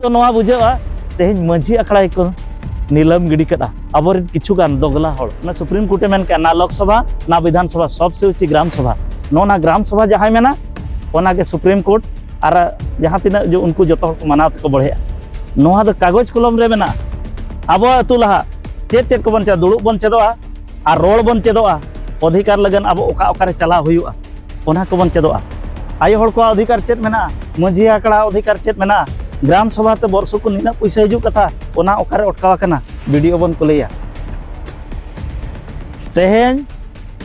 तो नवा बुझा तेज माझी अखड़ा को नीलम गिडी कदा अब किचुगान दोगला ना सुप्रीम कोर्टे मेन ना लोकसभा ना विधानसभा सबसे ऊंची ग्राम सभा ना ग्राम सभा जहाँ मेना के सुप्रीम कोर्ट और जहाँ तीना जो उनको जो को माना को बढ़े नवा दो कागज कलम रे मेना अब अतु लहा चेत चेत को बन चेद दुड़ुब बन चेदोआ और रोड़ बन चेदोआ अधिकार लगन अब ओका ओकारे चला हुआ ओना को बन चेदोआ आयो हड़ को अधिकार चेत मेना माझी आकड़ा अधिकार चेत मेना ग्राम सभा ते बर्ष को नीना पैसा हिजू कथा ओना ओकारे अटकावा कना वीडियो बन को लैया तेहेन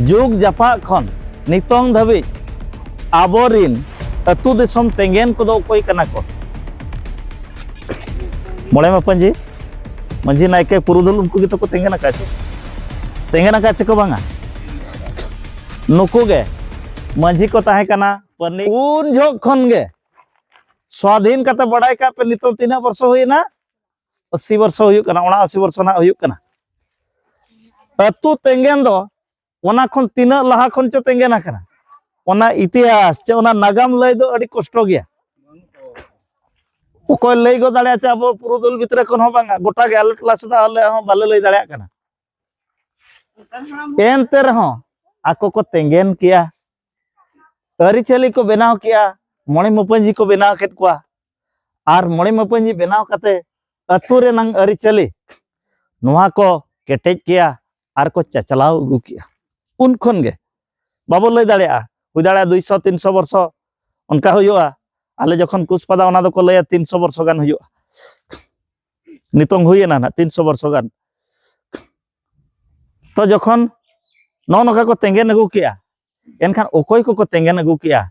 जुग जापा खन नितोंग धाबी आबोरिन अतु दिसम तेंगेन को दो कोई कना को मोड़े मापंजी माझी नायके पुरुधुल उनको गी तो को तेंगेना काचे को बांगा नुकु गे माझी को ताहे कना पन्नी उन जोग खन गे स्वाधीन कते बड़ाई का पे नितो तीना वर्ष होइना 80 वर्ष होय कना 80 वर्ष ना होय कना अतु तेंगेन दो ओना खन तीना लहा खन च तेंगेना कना ओना इतिहास चे ओना नागाम लय दो अड़ी कष्ट गया ओको लय गो दाड़े चे अब पुरुदुल भितरे खन हो बांगा गोटा गे अलट क्लास दा अले हो बाले लय दाड़े कना एनते रहो आको को तेंगेन किया अरिचली को बनाव किया मोड़े मपंजी को बनाव केट कुआ आर मोड़े मपंजी बनाव कते अतु रे नंग अरिचली नोहा को केटेज किया आर को चचलाव अगु किया उन खन गे बाबो लय दाड़ेया हुई दाड़े 200 300 वर्ष उनका हुआ आले जखन कुसपादा ओना दो को लय 300 वर्ष गान हुआ नितोंग हुईना ना 300 वर्ष गान तो जखन नौका को तेंगेन अगु किया एनखान ओकोय को तेंगेन अगु किया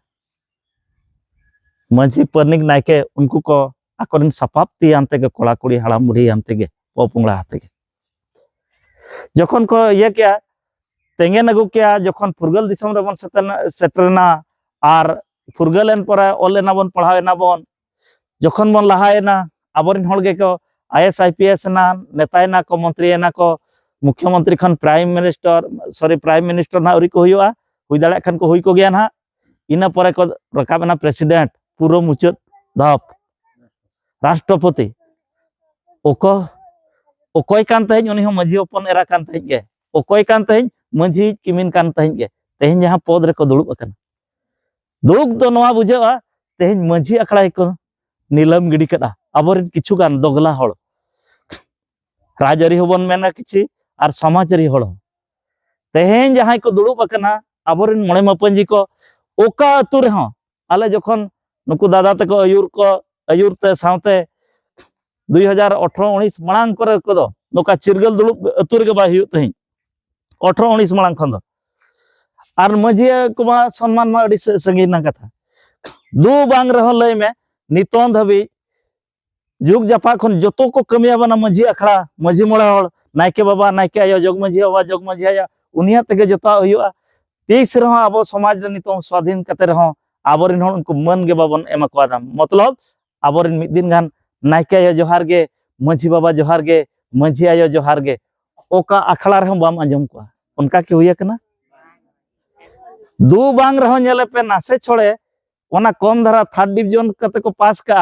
माझी परनिक नायके उनको को आकोरिन सपाप ती आनते गे कोड़ा कुड़ी हाड़ाम बुढ़ी आनते गे पोपुंगड़ा आते गे जखन को ये क्या तेंगेन अगु किया जखन फुरगल दिसम रे बन सेटरना आर फुरगलेन परा ओलेना बन पढ़ावेना बन जखन बन लहायना आबरिन हड़ गे को आईएएस आईपीएस ना नेतायना को मंत्रीना को मुख्यमंत्री खन प्राइम मिनिस्टर ना उरी को हुआ हुई दाड़ा खान को हुई को गया ना इना परे को रकाबना प्रेसिडेंट पूरा मुचाद धाप राष्ट्रपति ओको ओकोय कान तहें उनी हो माझी ओपन एरा कान तहें गे ओकोय कान तहें माझी किमिन कान तहें गे तहें जहां पद रे को दुड़ुब अकन दुख दो नवा बुझा तहें माझी अखड़ा को नीलम गिडी कदा अबरिन किछु गान दोगला हड़ राजरी होबन मेना किछि और समाजरी हड़ तहें जहां को दुड़ुब अकना अबरिन मोड़े मपंजी को ओका अतु रे हो आले जखन नुकु दादा तको आयुर ते सावते 2018-19 मांग करे को दो नोका चिरगल दुड़ुब अतु रे बा हुई तहिं 18-19 मांग खन दो आर माझी को मा सम्मान मा अड़ी संगी ना कथा दु बांग रहो लय में नितों धाबी जुग जापा खन जतो को कमिया बना माझी अखड़ा माझी मोड़ा हड़ नायके बाबा नायके आयो जग माझी बाबा जग माझी आया उनिया तके जतो हुआ तीस रहो अब समाज रे नितों स्वाधीन कते रहो आबरिन हड़ उनको मन गे बाबन एमा को दाम मतलब आबरिन मिद दिन गान नायके आयो जोहार गे माझी बाबा जोहार गे माझी आयो जोहार गे ओका अखड़ा रे बाम अंजम को उनका के हुई कना दु बांग रहो नेले पे नासे छोड़े ओना कम धारा 3rd डिवीजन कते को पास का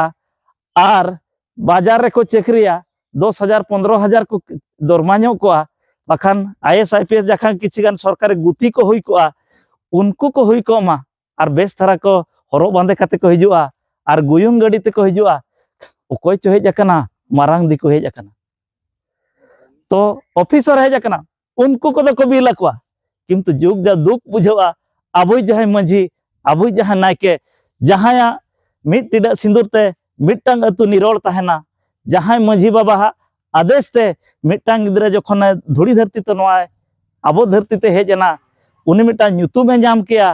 आर बाजार रे को चेकरिया 10,000 15,000 को दरमाño को बाखान आईएएस आईपीएस जखान किछि गान सरकारी गुती को हुई को उनको को हुई को मा आर बेस धारा को हरो बांधे कते को हिजुआ आर गुयुंग गाड़ी ते को हिजुआ ओकोय चो हेज अकना मारांग दिको हेज अकना तो ऑफिसर हेज अकना उनको को दो को बिला को किंतु जुग जा दुख बुझवा आबुई जहां माझी आबुई जहां नायके जहां मिट टिडा सिंदूर ते मिटटांग अतु निरोल ताहेना जहां माझी बाबा आदेश ते मिटटांग गिदरा जखन धुड़ी धरती तो नवा आबो धरती ते हेजना उनी मिटा ᱧᱩᱛᱩᱢ ए जाम किया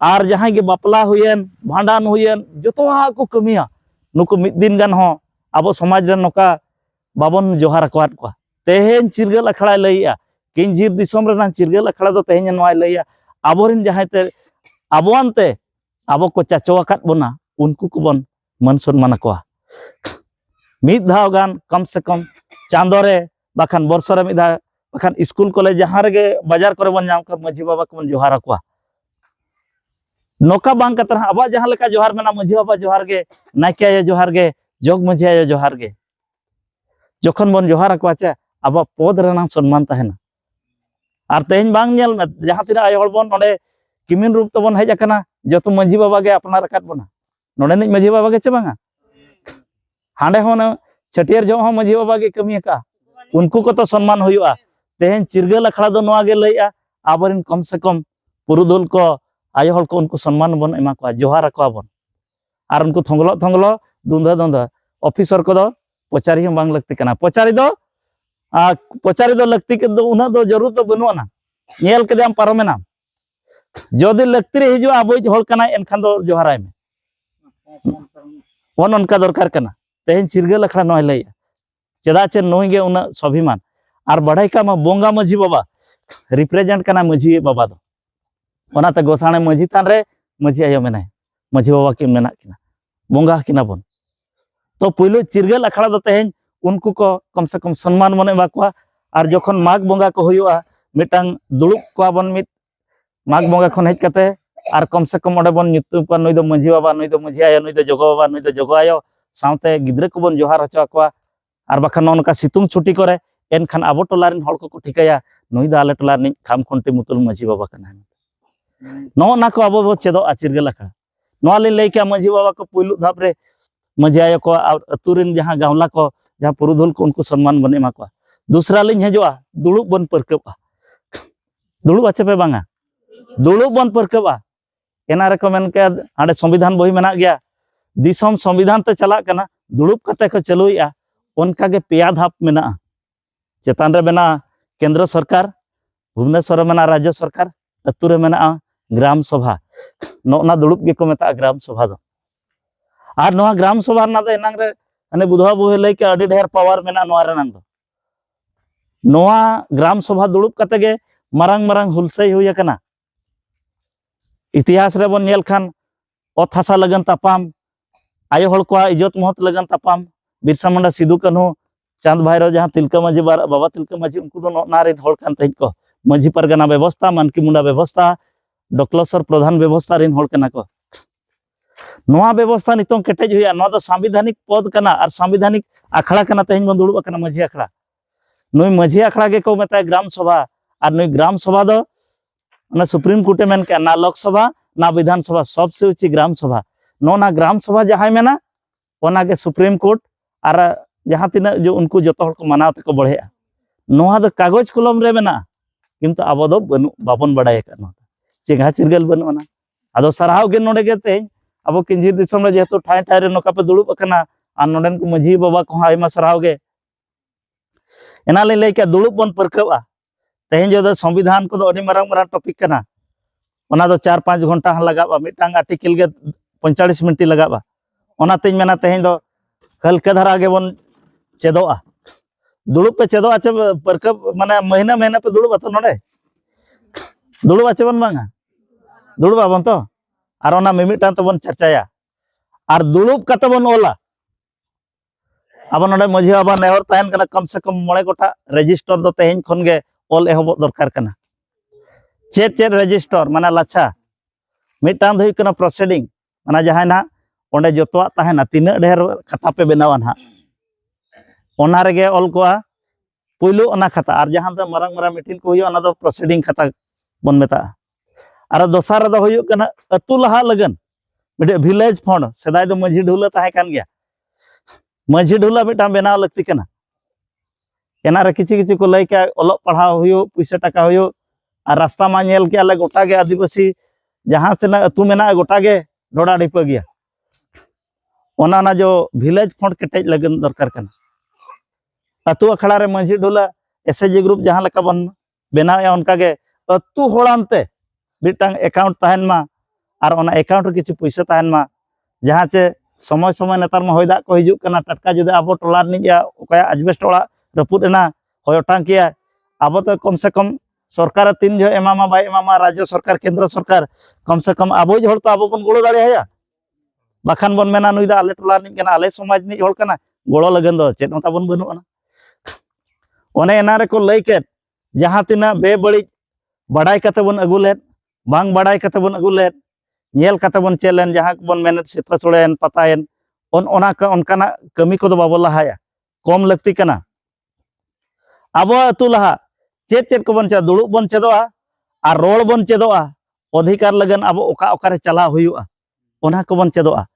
आर जहां गे बापला हुयन भांडान हुयन जतोहा को कमिया नुको मिद दिन गान हो आबो समाज रे नोका बाबन जोहार अकवाट को तेहेन चिरगल अखड़ा लैया किंजीर दिसम रे चिरगल अखड़ा दो तेहेन नवा लैया आबोरिन जहां ते आबोनते आबो को चाचोवाकात बोना उनको को बन मन सम्मान को मिद धाव गान कम से कम चांदो रे बाखान वर्ष रे मिद धाव बाखान स्कूल कॉलेज जहां रे बाजार करे बन जाम कर माझी बाबा को बन जोहार को नौका बांग कतर अब जहां लेका जोहार मेना माझी बाबा जोहार गे नायके जोहार गे जग मजी आयो जोहार गे जखन बन जोहार को आचे अब पद रेना सम्मान तहना और तेहन बांग नेल में जहां तिना आयो हड़ बन नोडे किमिन रूप तबन हेज अकना जतो मजी बाबा गे अपना रकात बना नोडे नि मजी बाबा गे चे बांगा हांडे होन छटियर जो हो मजी बाबा गे कमी का उनको को तो सम्मान हुआ तेहन चिरगल अखड़ा दो नोआ गे लइया आबरिन कम से कम पुरुदुल को आयो हड़ को उनको सम्मान बन एमा को जोहार को बन और उनको थंगलो थंगलो दुंदा दुंदा ऑफिसर को दो पचारी हम बांग लगती कना पचारी दो लगती के दो उना दो जरूरत तो बनुआ ना नेल के दाम पारमेना जदि लगती रे हिजु आबोज हड़ कना एनखान दो जोहाराय में वन उनका दरकार कना तेहन चिरगल अखड़ा नय लइया चेदा चे नय गे उना स्वाभिमान और बढ़ाई का बोंगा मजी बाबा रिप्रेजेंट कना मजी बाबा दो ओनाते गोसाणे मजी तान रे मजी आयो मेना मजी बाबा किन मेना किना बोंगा किना बन तो पहले चिरगल अखड़ा दो तेहन उनको को कम से कम सम्मान बन एमा को और जखन माघ बोंगा को हुआ मिटांग दुड़ुब को बन मिट माघ बोंगा खन हेज कते और कम से कम ओडे बन nyutum को नई दो मजी बाबा नई दो मजी आयो नई दो जगो बाबा नई दो जगो आयो साउते गिद्रे को बन जोहार हचो को और बाखान नोनका सितुंग छुट्टी करे एनखान आबो टोलारिन हड़ को ठिकाया नई दो आले टोलार नि खाम खंटी मुतुल मजी बाबा कना नो ना को आबो चेदो चिरगल अखड़ा नोआ लिन लई के मजी बाबा को पुइलु धाप रे मजी आयो को अतुरिन जहां गावला को जहां पुरुधुल को उनको सम्मान बन एमा को दूसरा लिन हेजोआ दुड़ुब बन परकबा दुड़ुब आचे पे बांगा दुड़ुब बन परकबा एना रे को मेन के आडे संविधान बही मेना गया दिसम संविधान ते चला कना दुड़ुब कते को चलुइया उनका गे पेया धाप मेना चेतान रे मेना केंद्र सरकार भुवनेश्वर मेना राज्य सरकार अतु रे मेना ग्राम सभा नोना दुड़ुब गे को मेता ग्राम सभा दो और नोआ ग्राम सभा ना दो एनांग रे अने बुधवा बुहे लई के अडी ढेर पावर मेना नोआ रे नंग दो नोआ ग्राम सभा दुड़ुब कते गे मारंग मारंग हुलसई हुई कना इतिहास रे बन नेल खान ओत हासा लगन तापाम आयो हड़ को इज्जत महत लगन तापाम बिरसा मुंडा सिदु कान्हू चांद भाईरो जहां तिलका माजी बाबा तिलका माजी उनको दो नोना रे हड़ खान तेज को मजी परगना व्यवस्था मानकी मुंडा व्यवस्था डोकलसर प्रधान व्यवस्था रिन हड़ कना को नोआ व्यवस्था नितों केटेज हुआ नोआ दो संवैधानिक पद कना और संवैधानिक अखड़ा कना तेहन बन दुड़ुब कना मजी अखड़ा नुई मजी अखड़ा गे को मेता ग्राम सभा और नुई ग्राम सभा दो ना सुप्रीम कोर्टे मेन के ना लोकसभा ना विधानसभा सबसे ऊंची ग्राम सभा नोना ग्राम सभा जहां मेना ओना के सुप्रीम कोर्ट और जहां तीना जो उनको जो को मानाव तक बढ़े नोआ दो कागज कलम रे मेना किंतु अब दो बनु बाबन बड़ाय का नो चेगा चिरगल बनुना आदो सराव गे नोडे गे तेहन अब किंझिर दिसम रे जेतो ठाय ठाय रे नोका पे दुड़ुब अकना आ नोडन को मजी बाबा को आयमा सराव गे एना ले लई के दुड़ुब बन परकवा तेहन जो संविधान को अडी मारंग मारंग टॉपिक कना ओना दो 4-5 घंटा लगाबा मिटांग आर्टिकल गे 45 मिनट लगाबा ओना तेज मेना तेहन दो हल्का धरा गे बन चेदोआ दुड़ुब पे चेदो आचे परकब माने महीना महीना पे दुड़ुब तो नोडे दुड़ुब आचे बन बांगा दुड़ुब आबन तो और ओना मिमिटान तो बन चर्चाया और दुड़ुब कते बन ओला अब नोडे मजी बाबा नेहर तहन कना कम से कम 9 गोटा रजिस्टर दो तेहन खन गे ऑल एहब दरकार कना चेत रजिस्टर माने लाछा मिटान दो कना प्रोसीडिंग माने जहां ना ओंडे जतवा तहना तिना ढेर खाता पे बनावा ना ओना रेगे ऑल कोआ पुइलो ओना खाता और जहां दो मारंग मारंग मीटिंग को हुयो ओना दो प्रोसीडिंग खाता बन मेता और दोसार दो हुयो कना अतु लहा लगन मिटे विलेज फंड सेदाय दो मझी ढुला ताहे कान गया मझी ढुला मिटा बेना लगती कना एना रे किछि किछि को लई के ओलो पढ़ाव हुयो पैसा टाका हुयो और रास्ता मा नेल के आले गोटा गे आदिवासी जहां से ना अतु मेना गोटा गे डोडा डिपा गया ओना ना जो विलेज फंड केटेज लगन दरकार कना अतु अखड़ा रे मझी ढुला एसएजी ग्रुप जहां लका बन बनाया उनका गे अतु होड़ानते मिटांग अकाउंट तहन मा और ओना अकाउंट रे किछि पैसा तहन मा जहां चे समय समय नेतार मा होयदा को हिजुक कना टटका जुदे आबो टोलार निया ओका अजबेस्ट ओड़ा रपुद एना होयटांग किया आबो तो कम से कम सरकार 3 जो एमामा बाय एमामा राज्य सरकार केंद्र सरकार कम से कम आबो हड़ तो आबो बन गोड़ो दाड़े हया बाखान बन मेना नुई दा आले टोलार नि कना आले समाज नि हड़ कना गोड़ो लगन दो चेत होता बन बनुआ ओने एना रे को लई के जहां तिना बेबड़ी बड़ाई कते बन अगुलेत बांग बड़ाई कते बन अगुलेत नेल कते बन चेलेन जहां बन मेने सिफा सोड़ेन पतायन ओनकाना कमी को बाबो लहाया कम लगती कना अब अतु लहा चेद चेद को बन दुड़ुब बन चेदोआ और रोड बन चेदोआ अधिकार लगन अब ओका ओकारे चला हुआ ओना को बन चेदोआ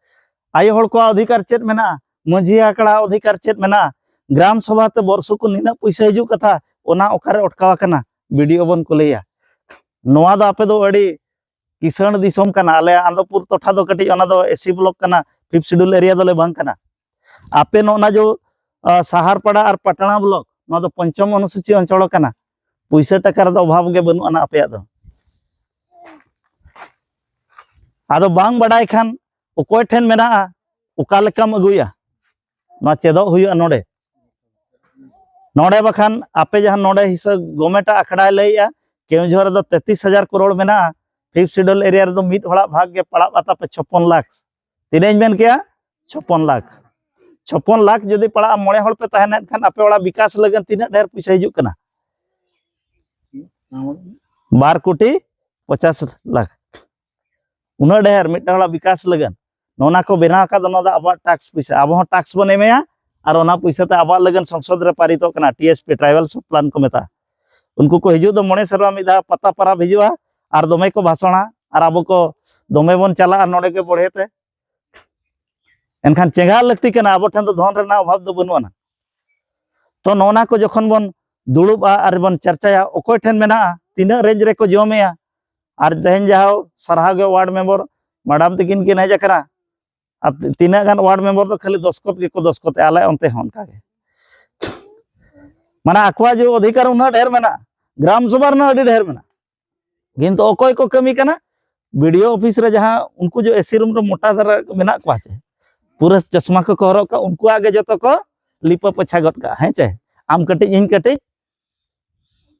आयो हड़ को अधिकार चेद मेना माझी आकड़ा अधिकार चेद मेना ग्राम सभा ते बर्षो को निना पैसा हिजू कथा ओना ओकारे अटकावा कना वीडियो बन को लेया नोआ दो आपे दो अड़ी किसान दिसोम कना आले आंदोपुर टोठा दो कटी ओना दो एसी ब्लॉक कना 5th शेड्यूल एरिया दोले बांग कना आपे नोना जो सहारपाड़ा और पटना ब्लॉक नोआ दो पंचम अनुसूची अंचल कना पैसा टका रे दो अभाव गे बनु अना आपे दो आदो बांग बडाय खान ओकोय ठेन मेना ओका लेकाम अगुया नोआ चेदो हुया नोडे नोडे बखान आपे जहां नोडे हिस्सा गवर्नमेंट आखड़ा लैया केवझर दो 33,000 करोड़ मेना 5th शेड्यूल एरिया रे दो मिट हड़ा भाग गे पड़ा आता पे 56 लाख तीन मेन किया 56 लाख जदि पड़ा मोड़े हड़ पे तहना खान आपे वाला विकास लगन तीना ढेर पैसा हिजुक कना 2 कोटी 50 लाख उना ढेर मिट हड़ा विकास लगन नोना को बेना का दनो दा अब टैक्स पैसा अब हो टैक्स बने मेया और ओना पैसा ते अब लगन संसद रे पारित कना टीएसपी ट्राइबल सब प्लान को मेता उनको को हिजु दो मोड़े सरवा मिदा पता परा हिजुआ और दमे को भाषणा और अब को दमे बन चला नोडे के बढ़ेते एनखान चेंगा लगती कना अब ठन तो धन रेना अभाव दो बनुआना तो नोना को जखन बन दुड़ुबा और बन चर्चाया ओकोय ठन मेना तीना रेंज रे को जमेया और दहन जाओ सरहा गे वार्ड मेंबर मैडम तकिन किन हेज कना तीना गान वार्ड मेंबर तो खाली दस्खत के को दस्खत आले अंते होनका गे माना आकवा जो अधिकार उना ढेर मेना ग्राम सभा ना अडी ढेर मेना किंतु ओकोय को कमी कना वीडियो ऑफिस रे जहां उनको जो एसी रूम रे मोटा दरा मेना को आचे पूरा चश्मा को हरक का उनको आगे जो को लिपा पछा गट का है चे आम कटे इन कटे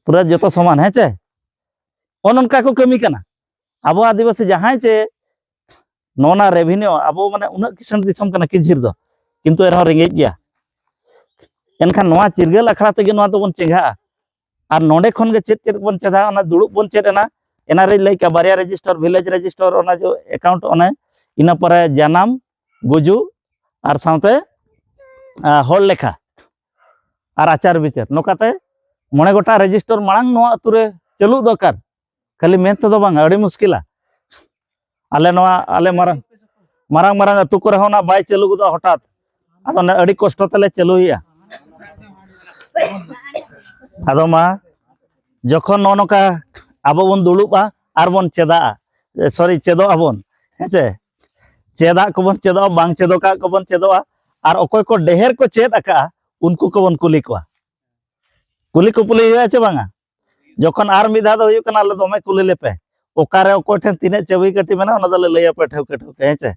पूरा जो समान है चे उनका को कमी कना अब आदिवासी जहां चे नोना रेवेन्यू अब माने उना किसान दिसम कना किझिर दो किंतु एरह रेंगे गया एनखान नोआ चिरगल अखड़ा तेगे नोआ तो बन चेंगा और नोडे खन गे चेद चेद बन चेदा ओना दुड़ुब बन चेदना एना रे लई का बारिया रजिस्टर विलेज रजिस्टर ओना जो अकाउंट ओने इना परे जनाम गुजु और साथे होल लेखा और आचार विचार नोकाते मोने गोटा रजिस्टर मांग नोआ अतुरे चलु दरकार खाली मेहनत तो बांग अड़ी मुश्किला आले नोआ आले मारंग मारंग मारंग अतु को रहना बाय चलु गुदा हठात आदो अड़ी कष्ट तले चलुया आदो मा जखन नोनका आबो बन दुड़ुबा और बन चेदा सॉरी चेदो आबन हेचे चेदा को बन चेदो बांग चेदो का को बन चेदोआ और ओकोय को ढेर को चेद आका उनको को बन कुली कुपुली हुआ चे बांगा जखन आर मिधा दो हुयो कना ले दोमे कुली लेपे ओकारे ओकोय ठेन तीने चबी कटी मेना ओना दले लैया पे ठौके ठौके हेचे